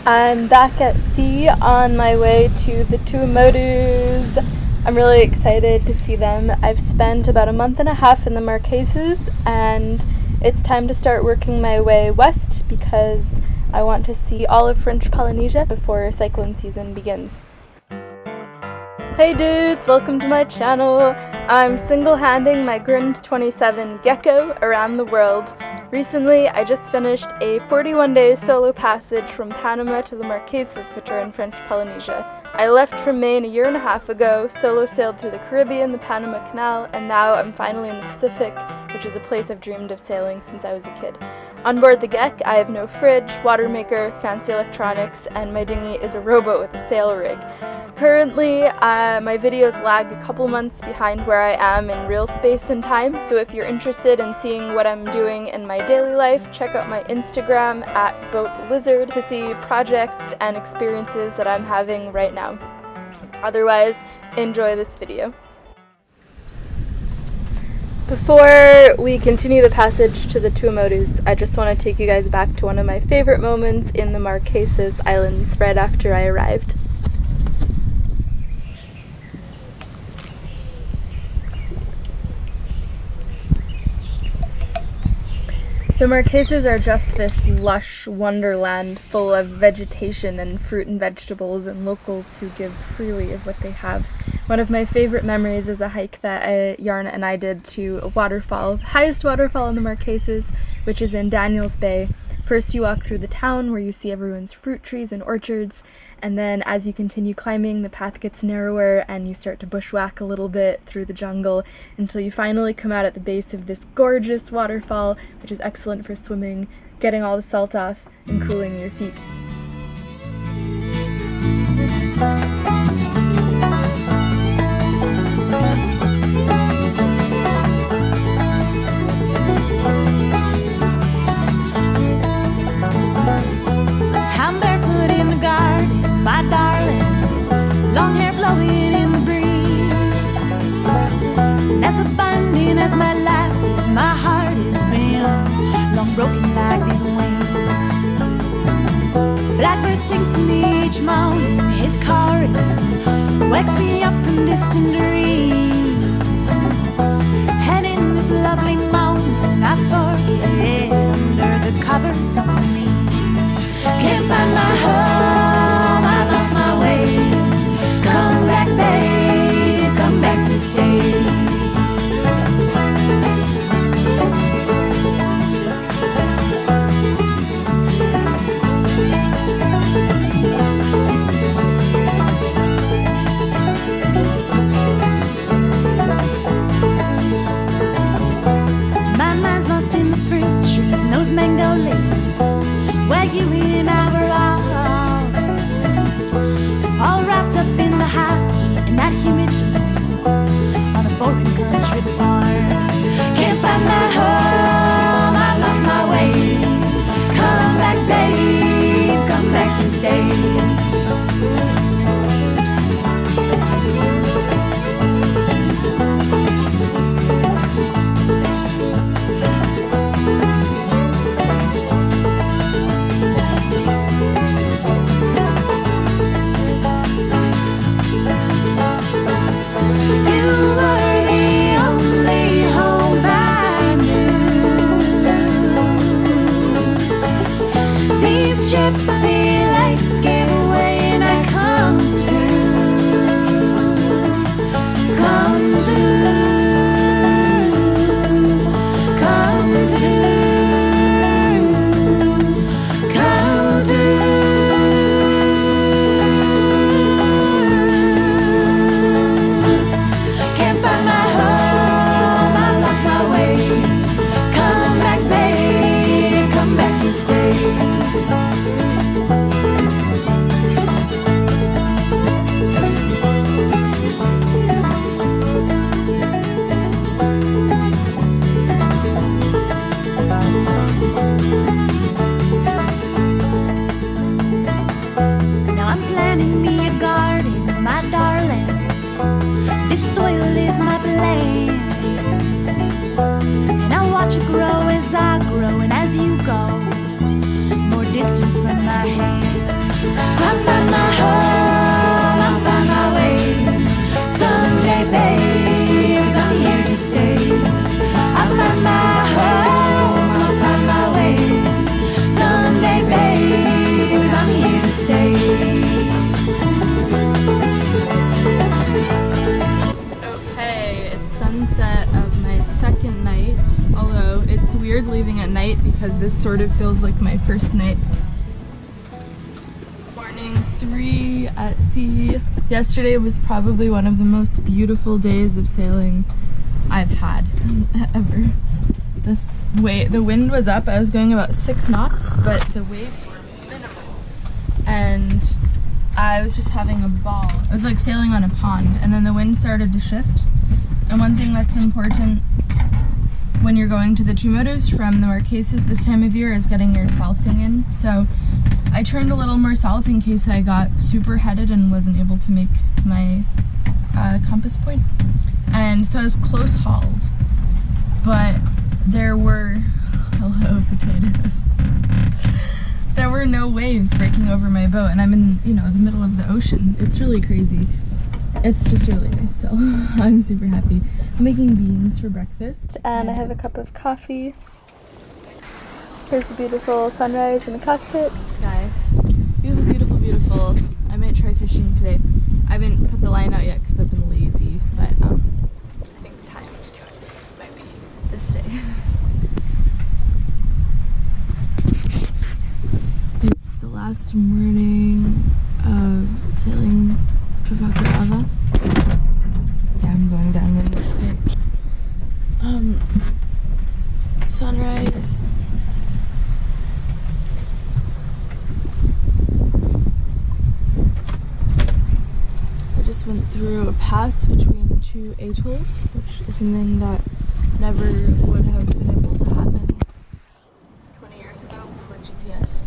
I'm back at sea on my way to the Tuamotus. I'm really excited to see them. I've spent about a month and a half in the Marquesas, and it's time to start working my way west because I want to see all of French Polynesia before cyclone season begins. Hey dudes, welcome to my channel. I'm single-handing my Grind 27 gecko around the world. Recently, I just finished a 41-day solo passage from Panama to the Marquesas, which are in French Polynesia. I left from Maine a year and a half ago, solo sailed through the Caribbean, the Panama Canal, and now I'm finally in the Pacific, which is a place I've dreamed of sailing since I was a kid. On board the Gek, I have no fridge, water maker, fancy electronics, and my dinghy is a rowboat with a sail rig. Currently, my videos lag a couple months behind where I am in real space and time, so if you're interested in seeing what I'm doing in my daily life, check out my Instagram at @BoatLizard to see projects and experiences that I'm having right now. Otherwise, enjoy this video. Before we continue the passage to the Tuamotus, I just want to take you guys back to one of my favorite moments in the Marquesas Islands right after I arrived. The Marquesas are just this lush wonderland full of vegetation and fruit and vegetables and locals who give freely of what they have. One of my favorite memories is a hike that Yarna and I did to a waterfall, highest waterfall in the Marquesas, which is in Daniels Bay. First you walk through the town where you see everyone's fruit trees and orchards, and then as you continue climbing, the path gets narrower and you start to bushwhack a little bit through the jungle until you finally come out at the base of this gorgeous waterfall, which is excellent for swimming, getting all the salt off, and cooling your feet. My darling, long hair blowing in the breeze. As abundant as my life is, my heart has been long broken like these wings. Blackbird sings to me each morning, his chorus wakes me up from distant dreams. And in this lovely moment, I forget under the covers of me. Can't find my home, I've lost my way. Come back, babe, come back to stay. My mind's lost in the fruit trees and those mango leaves, where you and I were all wrapped up in the hot heat and that humid heat on a foreign country farm. Can't find my home, I've lost my way. Come back, babe, come back to stay. Gypsy lights give away and I come to, come to, come to, come to. Can't find my home, I lost my way. Come back, babe, come back to stay. Grow as I grow, and as you go, more distant from my hands. weird leaving at night because this sort of feels like my first night. Morning 3 at sea. Yesterday was probably one of the most beautiful days of sailing I've had ever. The wind was up. I was going about 6 knots, but the waves were minimal. And I was just having a ball. I was like sailing on a pond, and then the wind started to shift. And one thing that's important when you're going to the Tuamotus from the Marquesas this time of year is getting your southing in. So I turned a little more south in case I got super headed and wasn't able to make my compass point. And so I was close hauled, but there were, hello potatoes, there were no waves breaking over my boat, and I'm in, the middle of the ocean. It's really crazy. It's just really nice, so I'm super happy. I'm making beans for breakfast, and I have a cup of coffee. Here's the beautiful sunrise in the cockpit. Sky. Beautiful, beautiful, beautiful. I might try fishing today. I haven't put the line out yet because I've been lazy, but I think the time to do it might be this day. It's the last morning of sailing Trafalgar. Yeah, I'm going downwind, that's great. Sunrise. I just went through a pass between 2 atolls, which is something that never would have been able to happen 20 years ago before GPS.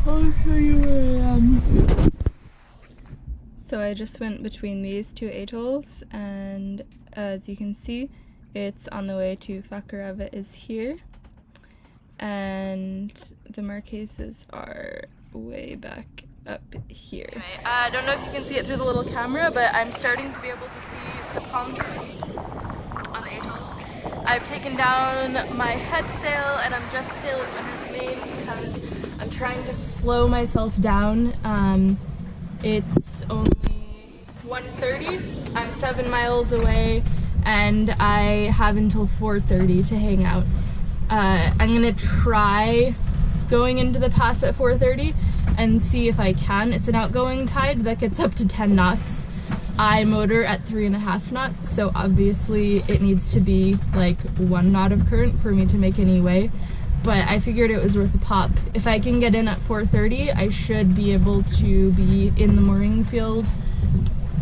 I'll show you where I am. So I just went between these 2 atolls, and as you can see, it's on the way to Fakarava is here, and the Marquesas are way back up here. Anyway, I don't know if you can see it through the little camera, but I'm starting to be able to see the palm trees on the atoll. I've taken down my head sail, and I'm just sailing under the main because I'm trying to slow myself down. It's only 1:30. I'm 7 miles away, and I have until 4:30 to hang out. I'm gonna try going into the pass at 4:30 and see if I can. It's an outgoing tide that gets up to 10 knots. I motor at 3.5 knots, so obviously it needs to be like 1 knot of current for me to make any way. But I figured it was worth a pop. If I can get in at 4:30, I should be able to be in the mooring field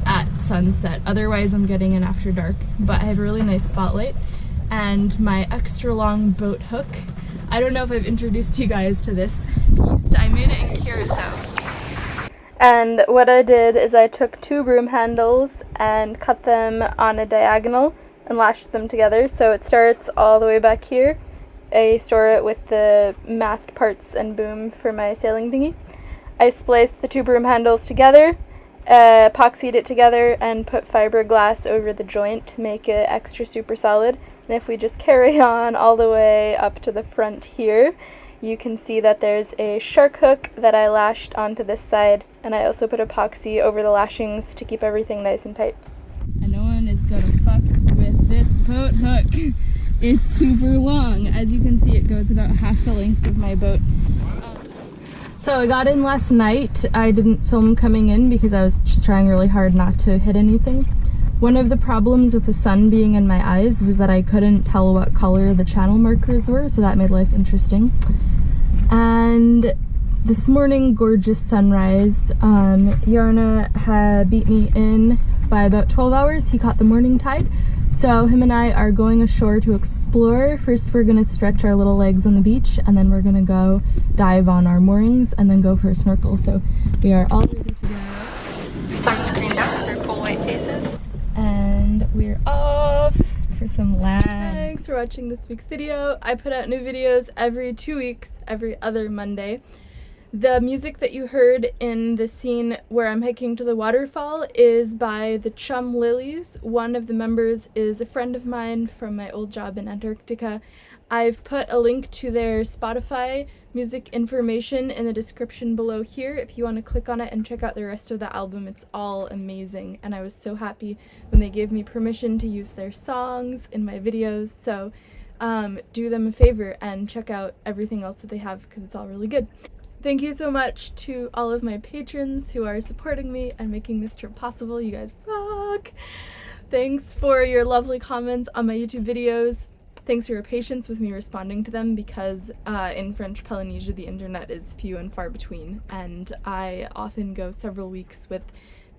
at sunset. Otherwise, I'm getting in after dark. But I have a really nice spotlight and my extra long boat hook. I don't know if I've introduced you guys to this piece. I made it in Curacao. And what I did is I took 2 broom handles and cut them on a diagonal and lashed them together. So it starts all the way back here. I store it with the mast parts and boom for my sailing dinghy. I spliced the 2 broom handles together, epoxied it together, and put fiberglass over the joint to make it extra super solid. And if we just carry on all the way up to the front here, you can see that there's a shark hook that I lashed onto this side, and I also put epoxy over the lashings to keep everything nice and tight. And no one is gonna fuck with this boat hook. It's super long. As you can see, it goes about half the length of my boat. So I got in last night. I didn't film coming in because I was just trying really hard not to hit anything. One of the problems with the sun being in my eyes was that I couldn't tell what color the channel markers were, so that made life interesting. And this morning, gorgeous sunrise. Yarna had beat me in by about 12 hours. He caught the morning tide. So him and I are going ashore to explore. First we're gonna stretch our little legs on the beach, and then we're gonna go dive on our moorings and then go for a snorkel. So we are all ready to go. Sunscreened up for cool white faces. And we're off for some land. Thanks for watching this week's video. I put out new videos every 2 weeks, every other Monday. The music that you heard in the scene where I'm hiking to the waterfall is by the Chumlilies. One of the members is a friend of mine from my old job in Antarctica. I've put a link to their Spotify music information in the description below here if you want to click on it and check out the rest of the album. It's all amazing, and I was so happy when they gave me permission to use their songs in my videos, so do them a favor and check out everything else that they have because it's all really good. Thank you so much to all of my patrons who are supporting me and making this trip possible. You guys rock! Thanks for your lovely comments on my YouTube videos. Thanks for your patience with me responding to them because in French Polynesia the internet is few and far between, and I often go several weeks with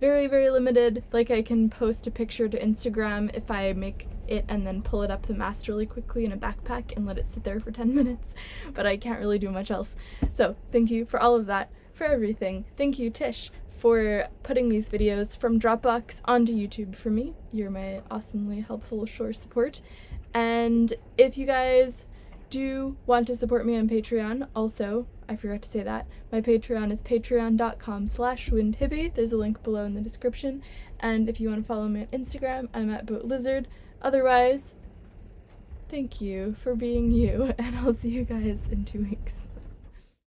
very, very limited, like I can post a picture to Instagram if I make it and then pull it up the mast really quickly in a backpack and let it sit there for 10 minutes, but I can't really do much else. So thank you for all of that, for everything. Thank you, Tish, for putting these videos from Dropbox onto YouTube for me. You're my awesomely helpful shore support. And if you guys do want to support me on Patreon, also, I forgot to say that, my Patreon is patreon.com/windhippie. There's a link below in the description. And if you want to follow me on Instagram, I'm at BoatLizard. Otherwise, thank you for being you, and I'll see you guys in 2 weeks.